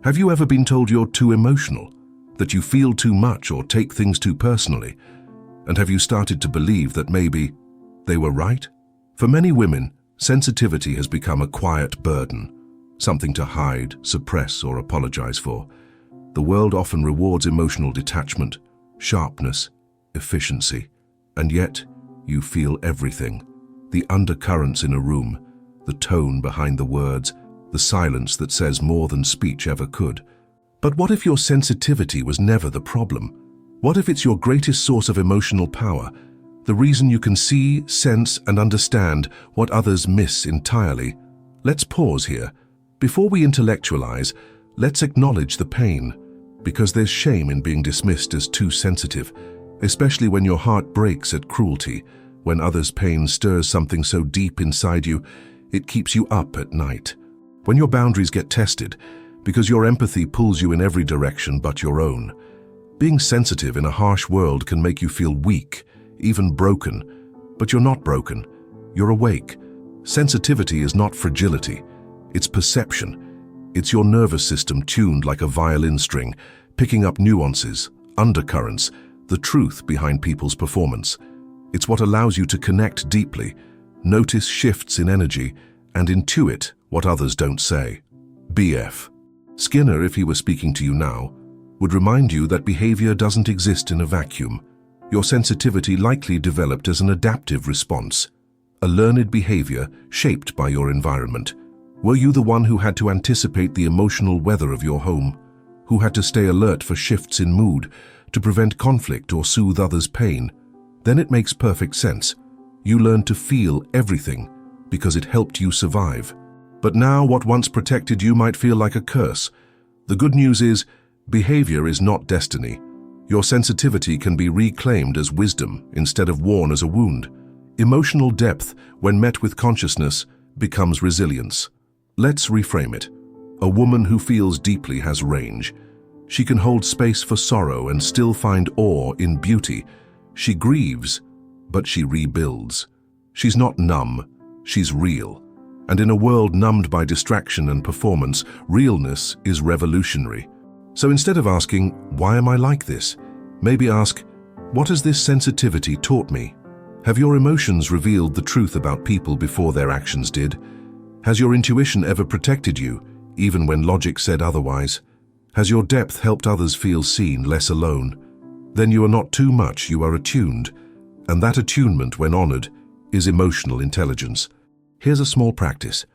Have you ever been told you're too emotional, that you feel too much or take things too personally? And have you started to believe that maybe they were right? For many women, sensitivity has become a quiet burden, something to hide, suppress, or apologize for. The world often rewards emotional detachment, sharpness, efficiency, and yet you feel everything. The undercurrents in a room, the tone behind the words, the silence that says more than speech ever could. But what if your sensitivity was never the problem? What if it's your greatest source of emotional power, the reason you can see, sense, and understand what others miss entirely? Let's pause here. Before we intellectualize, let's acknowledge the pain, because there's shame in being dismissed as too sensitive, especially when your heart breaks at cruelty, when others' pain stirs something so deep inside you, it keeps you up at night. When your boundaries get tested, because your empathy pulls you in every direction but your own. Being sensitive in a harsh world can make you feel weak, even broken. But you're not broken. You're awake. Sensitivity is not fragility. It's perception. It's your nervous system tuned like a violin string, picking up nuances, undercurrents, the truth behind people's performance. It's what allows you to connect deeply, notice shifts in energy, and intuit what others don't say. BF. Skinner, if he were speaking to you now, would remind you that behavior doesn't exist in a vacuum. Your sensitivity likely developed as an adaptive response, a learned behavior shaped by your environment. Were you the one who had to anticipate the emotional weather of your home, who had to stay alert for shifts in mood to prevent conflict or soothe others' pain? Then it makes perfect sense. You learned to feel everything because it helped you survive. But now what once protected you might feel like a curse. The good news is, behavior is not destiny. Your sensitivity can be reclaimed as wisdom instead of worn as a wound. Emotional depth, when met with consciousness, becomes resilience. Let's reframe it. A woman who feels deeply has range. She can hold space for sorrow and still find awe in beauty. She grieves, but she rebuilds. She's not numb, she's real. And in a world numbed by distraction and performance, realness is revolutionary. So instead of asking, why am I like this? Maybe ask, what has this sensitivity taught me? Have your emotions revealed the truth about people before their actions did? Has your intuition ever protected you, even when logic said otherwise? Has your depth helped others feel seen, less alone? Then you are not too much, you are attuned. And that attunement, when honored, is emotional intelligence. Here's a small practice.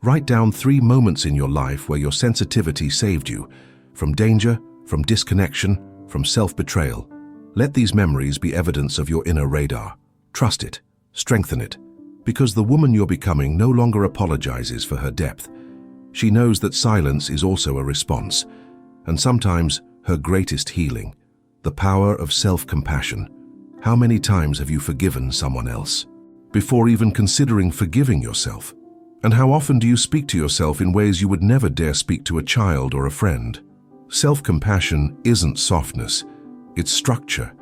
Write down 3 moments in your life where your sensitivity saved you, from danger, from disconnection, from self-betrayal. Let these memories be evidence of your inner radar. Trust it, strengthen it, because the woman you're becoming no longer apologizes for her depth. She knows that silence is also a response, and sometimes her greatest healing. The power of self-compassion. How many times have you forgiven someone else before even considering forgiving yourself? And how often do you speak to yourself in ways you would never dare speak to a child or a friend? Self-compassion isn't softness, it's structure.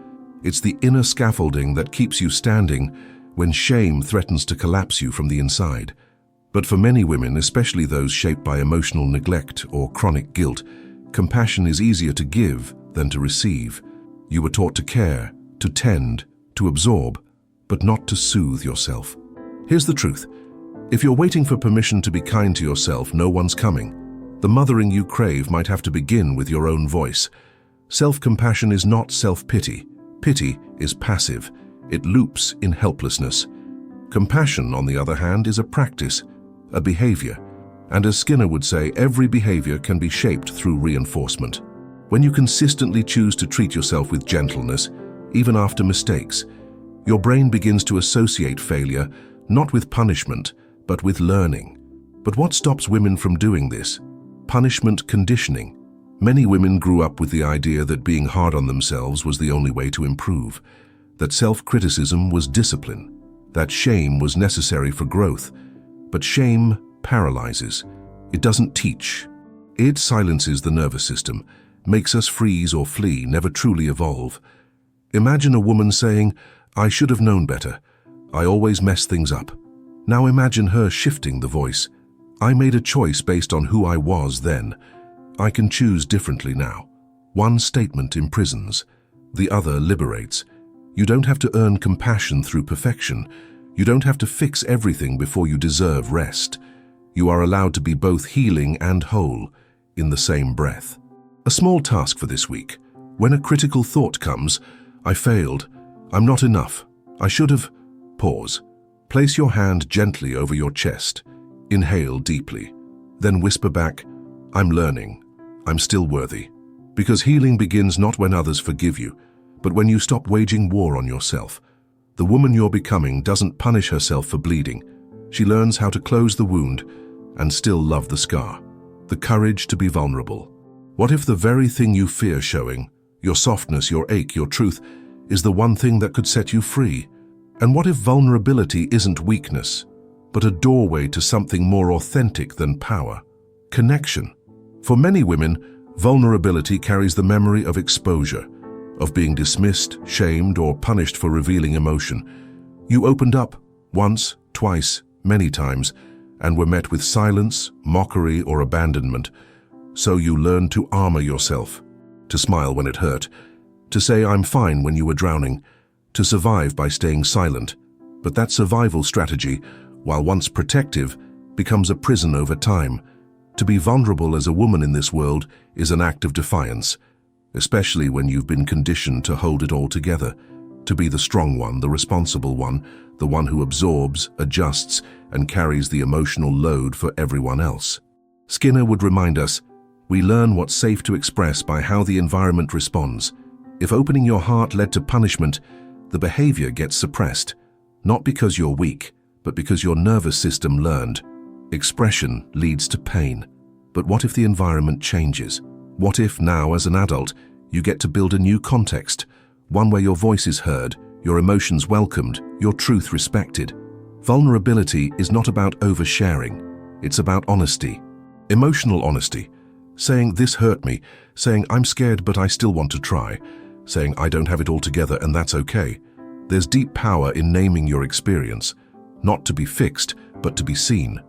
It's the inner scaffolding that keeps you standing when shame threatens to collapse you from the inside. But for many women, especially those shaped by emotional neglect or chronic guilt, compassion is easier to give than to receive. You were taught to care, to tend, to absorb, but not to soothe yourself. Here's the truth. If you're waiting for permission to be kind to yourself, no one's coming. The mothering you crave might have to begin with your own voice. Self-compassion is not self-pity. Pity is passive. It loops in helplessness. Compassion, on the other hand, is a practice, a behavior. And as Skinner would say, every behavior can be shaped through reinforcement. When you consistently choose to treat yourself with gentleness, even after mistakes, your brain begins to associate failure not with punishment, but with learning. But what stops women from doing this? Punishment conditioning. Many women grew up with the idea that being hard on themselves was the only way to improve, that self-criticism was discipline, that shame was necessary for growth. But shame paralyzes. It doesn't teach. It silences the nervous system, makes us freeze or flee, never truly evolve. Imagine a woman saying, "I should have known better. I always mess things up." Now imagine her shifting the voice. "I made a choice based on who I was then. I can choose differently now. One statement imprisons, the other liberates. You don't have to earn compassion through perfection. You don't have to fix everything before you deserve rest. You are allowed to be both healing and whole in the same breath. A small task for this week. When a critical thought comes, I failed, I'm not enough, I should have. Pause. Place your hand gently over your chest. Inhale deeply. Then whisper back, I'm learning. I'm still worthy. Because healing begins not when others forgive you, but when you stop waging war on yourself. The woman you're becoming doesn't punish herself for bleeding. She learns how to close the wound and still love the scar. The courage to be vulnerable. What if the very thing you fear showing, your softness, your ache, your truth, is the one thing that could set you free? And what if vulnerability isn't weakness, but a doorway to something more authentic than power? Connection. For many women, vulnerability carries the memory of exposure, of being dismissed, shamed, or punished for revealing emotion. You opened up once, twice, many times, and were met with silence, mockery, or abandonment. So you learned to armor yourself, to smile when it hurt, to say I'm fine when you were drowning, to survive by staying silent. But that survival strategy, while once protective, becomes a prison over time. To be vulnerable as a woman in this world is an act of defiance, especially when you've been conditioned to hold it all together, to be the strong one, the responsible one, the one who absorbs, adjusts, and carries the emotional load for everyone else. Skinner would remind us, we learn what's safe to express by how the environment responds. If opening your heart led to punishment, the behavior gets suppressed, not because you're weak, but because your nervous system learned. Expression leads to pain. But what if the environment changes? What if now, as an adult, you get to build a new context, one where your voice is heard, your emotions welcomed, your truth respected? Vulnerability is not about oversharing. It's about honesty. Emotional honesty. Saying this hurt me, saying I'm scared but I still want to try, saying I don't have it all together and that's okay. There's deep power in naming your experience, not to be fixed, but to be seen.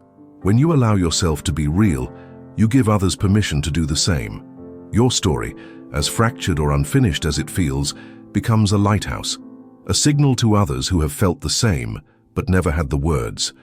When you allow yourself to be real, you give others permission to do the same. Your story, as fractured or unfinished as it feels, becomes a lighthouse, a signal to others who have felt the same, but never had the words.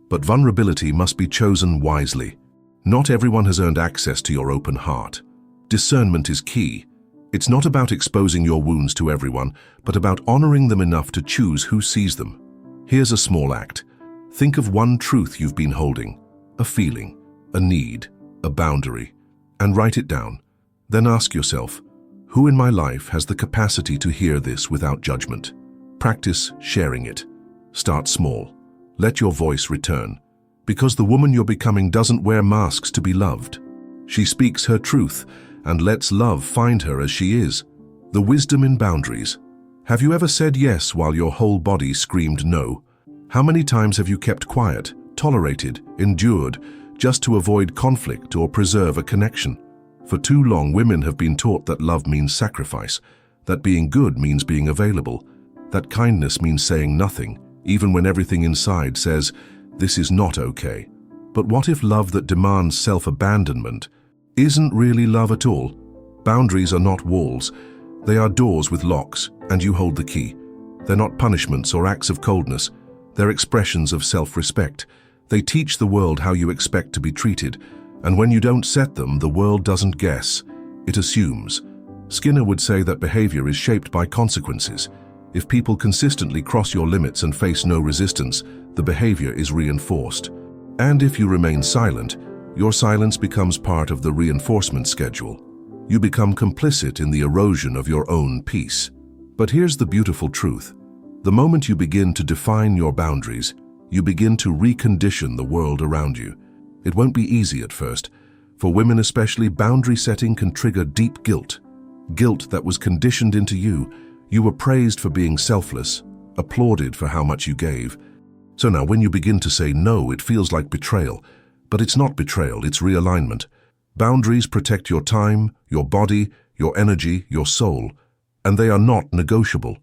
But vulnerability must be chosen wisely. Not everyone has earned access to your open heart. Discernment is key. It's not about exposing your wounds to everyone, but about honoring them enough to choose who sees them. Here's a small act. Think of one truth you've been holding, a feeling, a need, a boundary, and write it down. Then ask yourself, who in my life has the capacity to hear this without judgment? Practice sharing it. Start small. Let your voice return. Because the woman you're becoming doesn't wear masks to be loved. She speaks her truth and lets love find her as she is. The wisdom in boundaries. Have you ever said yes while your whole body screamed no? How many times have you kept quiet, tolerated, endured, just to avoid conflict or preserve a connection? For too long, women have been taught that love means sacrifice, that being good means being available, that kindness means saying nothing, even when everything inside says, this is not okay. But what if love that demands self-abandonment isn't really love at all? Boundaries are not walls. They are doors with locks, and you hold the key. They're not punishments or acts of coldness. They're expressions of self-respect. They teach the world how you expect to be treated, and when you don't set them, the world doesn't guess. It assumes. Skinner would say that behavior is shaped by consequences. If people consistently cross your limits and face no resistance, the behavior is reinforced. And if you remain silent, your silence becomes part of the reinforcement schedule. You become complicit in the erosion of your own peace. But here's the beautiful truth. The moment you begin to define your boundaries, you begin to recondition the world around you. It won't be easy at first. For women especially, boundary setting can trigger deep guilt. Guilt that was conditioned into you. You were praised for being selfless, applauded for how much you gave. So now when you begin to say no, it feels like betrayal. But it's not betrayal, it's realignment. Boundaries protect your time, your body, your energy, your soul. And they are not negotiable.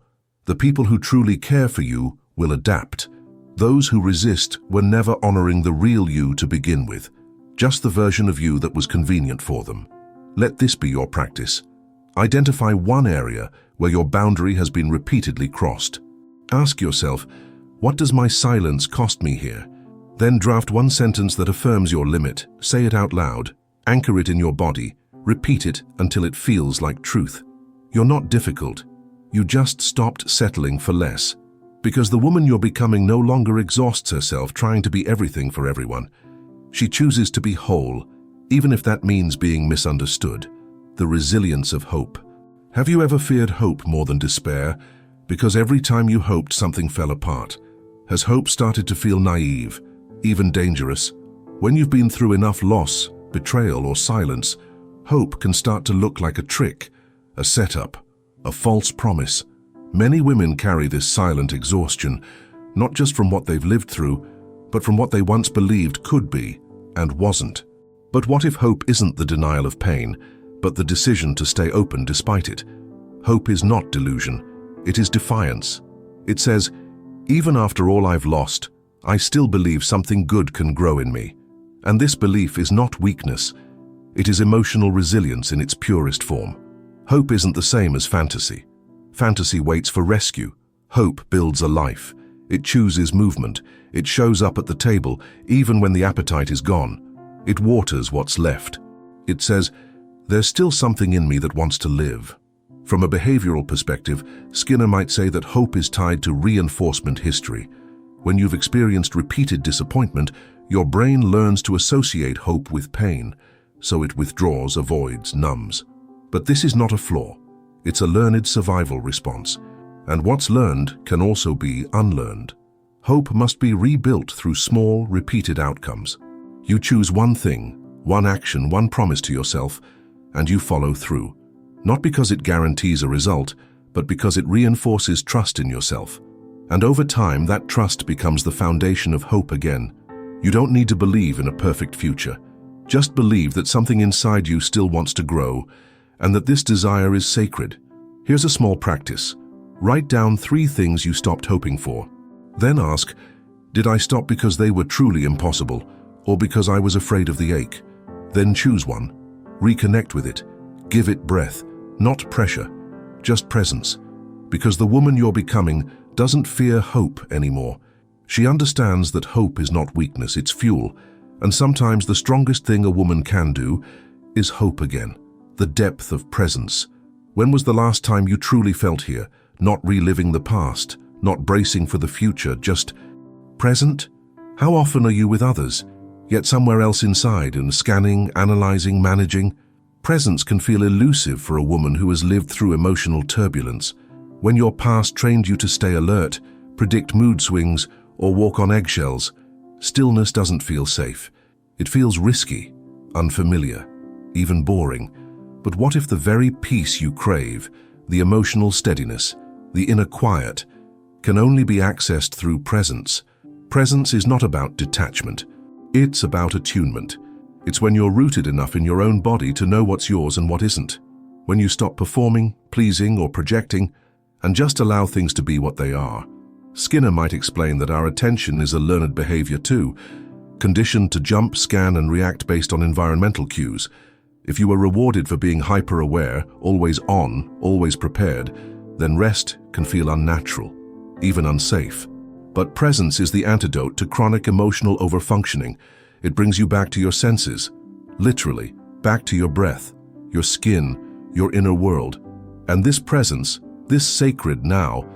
The people who truly care for you will adapt. Those who resist were never honoring the real you to begin with, just the version of you that was convenient for them. Let this be your practice. Identify one area where your boundary has been repeatedly crossed. Ask yourself, what does my silence cost me here? Then draft one sentence that affirms your limit. Say it out loud. Anchor it in your body. Repeat it until it feels like truth. You're not difficult. You just stopped settling for less. Because the woman you're becoming no longer exhausts herself trying to be everything for everyone. She chooses to be whole, even if that means being misunderstood. The resilience of hope. Have you ever feared hope more than despair? Because every time you hoped, something fell apart. Has hope started to feel naive, even dangerous? When you've been through enough loss, betrayal, or silence, hope can start to look like a trick, a setup, a false promise. Many women carry this silent exhaustion, not just from what they've lived through, but from what they once believed could be and wasn't. But what if hope isn't the denial of pain, but the decision to stay open despite it? Hope is not delusion. It is defiance. It says, even after all I've lost, I still believe something good can grow in me. And this belief is not weakness. It is emotional resilience in its purest form. Hope isn't the same as fantasy. Fantasy waits for rescue. Hope builds a life. It chooses movement. It shows up at the table, even when the appetite is gone. It waters what's left. It says, there's still something in me that wants to live. From a behavioral perspective, Skinner might say that hope is tied to reinforcement history. When you've experienced repeated disappointment, your brain learns to associate hope with pain, so it withdraws, avoids, numbs. But this is not a flaw. It's a learned survival response. And what's learned can also be unlearned. Hope must be rebuilt through small, repeated outcomes. You choose one thing, one action, one promise to yourself, and you follow through. Not because it guarantees a result, but because it reinforces trust in yourself. And over time, that trust becomes the foundation of hope again. You don't need to believe in a perfect future. Just believe that something inside you still wants to grow, and that this desire is sacred. Here's a small practice. Write down 3 things you stopped hoping for. Then ask, did I stop because they were truly impossible, or because I was afraid of the ache? Then choose one. Reconnect with it. Give it breath, not pressure, just presence. Because the woman you're becoming doesn't fear hope anymore. She understands that hope is not weakness, it's fuel. And sometimes the strongest thing a woman can do is hope again. The depth of presence. When was the last time you truly felt here? Not reliving the past, not bracing for the future, just present? How often are you with others, yet somewhere else inside and scanning, analyzing, managing? Presence can feel elusive for a woman who has lived through emotional turbulence. When your past trained you to stay alert, predict mood swings, or walk on eggshells, stillness doesn't feel safe. It feels risky, unfamiliar, even boring. But what if the very peace you crave, the emotional steadiness, the inner quiet, can only be accessed through presence? Presence is not about detachment. It's about attunement. It's when you're rooted enough in your own body to know what's yours and what isn't. When you stop performing, pleasing, or projecting, and just allow things to be what they are. Skinner might explain that our attention is a learned behavior too, conditioned to jump, scan, and react based on environmental cues. If you were rewarded for being hyper-aware, always on, always prepared, then rest can feel unnatural, even unsafe. But presence is the antidote to chronic emotional overfunctioning. It brings you back to your senses, literally, back to your breath, your skin, your inner world. And this presence, this sacred now,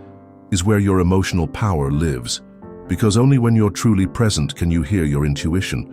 is where your emotional power lives. Because only when you're truly present can you hear your intuition.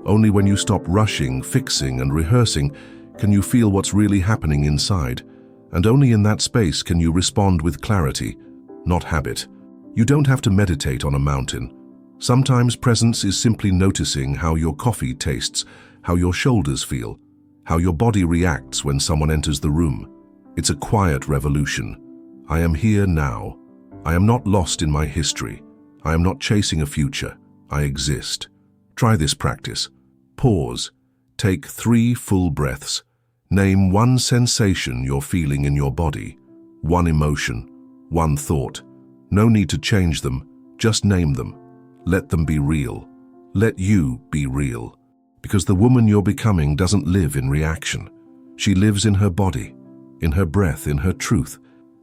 Only when you stop rushing, fixing, and rehearsing can you feel what's really happening inside. And only in that space can you respond with clarity, not habit. You don't have to meditate on a mountain. Sometimes presence is simply noticing how your coffee tastes, how your shoulders feel, how your body reacts when someone enters the room. It's a quiet revolution. I am here now. I am not lost in my history. I am not chasing a future. I exist. Try this practice. Pause. Take 3 full breaths. Name one sensation you're feeling in your body, one emotion, one thought. No need to change them, just name them. Let them be real. Let you be real. Because the woman you're becoming doesn't live in reaction. She lives in her body, in her breath, in her truth,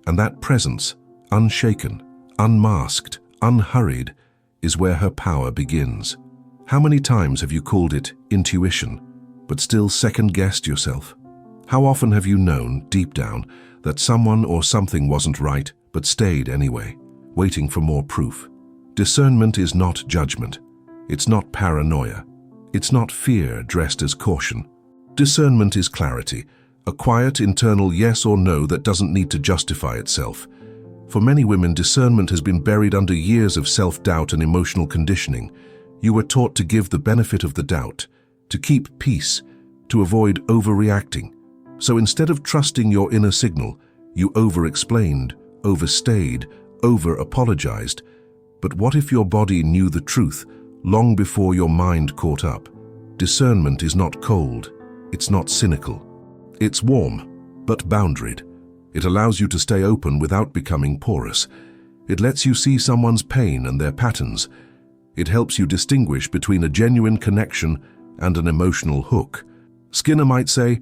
and that presence, unshaken, unmasked, unhurried, is where her power begins. How many times have you called it intuition, but still second-guessed yourself? How often have you known, deep down, that someone or something wasn't right, but stayed anyway, waiting for more proof? Discernment is not judgment. It's not paranoia. It's not fear dressed as caution. Discernment is clarity, a quiet internal yes or no that doesn't need to justify itself. For many women, discernment has been buried under years of self-doubt and emotional conditioning. You were taught to give the benefit of the doubt, to keep peace, to avoid overreacting. So instead of trusting your inner signal, you over-explained, overstayed, over-apologized. But what if your body knew the truth long before your mind caught up? Discernment is not cold. It's not cynical. It's warm, but boundaried. It allows you to stay open without becoming porous. It lets you see someone's pain and their patterns. It helps you distinguish between a genuine connection and an emotional hook. Skinner might say,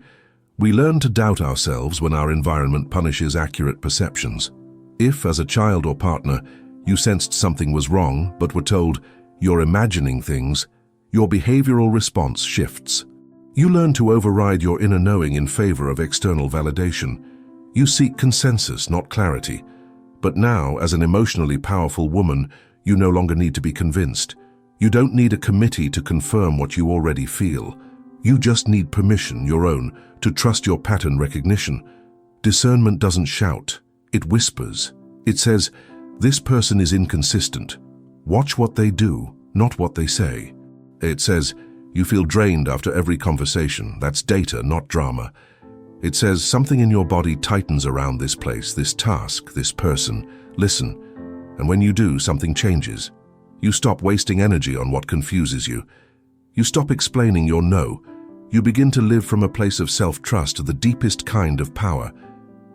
"We learn to doubt ourselves when our environment punishes accurate perceptions." If, as a child or partner, you sensed something was wrong but were told, "You're imagining things," your behavioral response shifts. You learn to override your inner knowing in favor of external validation. You seek consensus, not clarity. But now, as an emotionally powerful woman, you no longer need to be convinced. You don't need a committee to confirm what you already feel. You just need permission, your own, to trust your pattern recognition. Discernment doesn't shout, it whispers. It says, "This person is inconsistent. Watch what they do, not what they say." It says, "You feel drained after every conversation. That's data, not drama." It says, "Something in your body tightens around this place, this task, this person. Listen." And when you do, something changes. You stop wasting energy on what confuses you. You stop explaining your no. You begin to live from a place of self-trust, the deepest kind of power.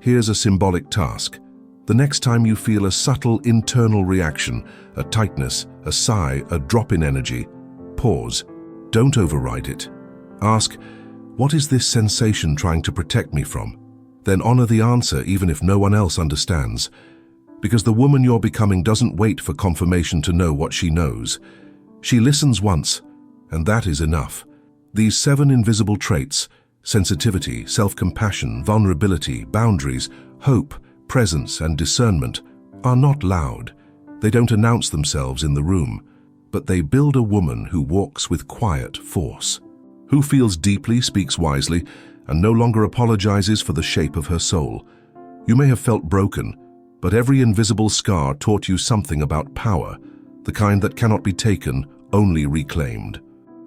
Here's a symbolic task. The next time you feel a subtle internal reaction, a tightness, a sigh, a drop in energy, pause. Don't override it. Ask, "What is this sensation trying to protect me from?" Then honor the answer even if no one else understands. Because the woman you're becoming doesn't wait for confirmation to know what she knows. She listens once, and that is enough. These 7 invisible traits, sensitivity, self-compassion, vulnerability, boundaries, hope, presence, and discernment, are not loud. They don't announce themselves in the room, but they build a woman who walks with quiet force, who feels deeply, speaks wisely, and no longer apologizes for the shape of her soul. You may have felt broken, but every invisible scar taught you something about power, the kind that cannot be taken, only reclaimed.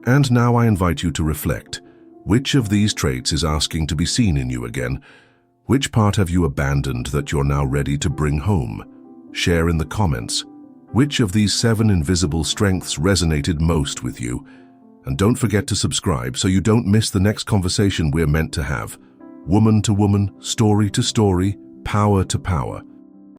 And now I invite you to reflect. Which of these traits is asking to be seen in you again? Which part have you abandoned that you're now ready to bring home? Share in the comments. Which of these 7 invisible strengths resonated most with you? And don't forget to subscribe so you don't miss the next conversation we're meant to have. Woman to woman, story to story, power to power.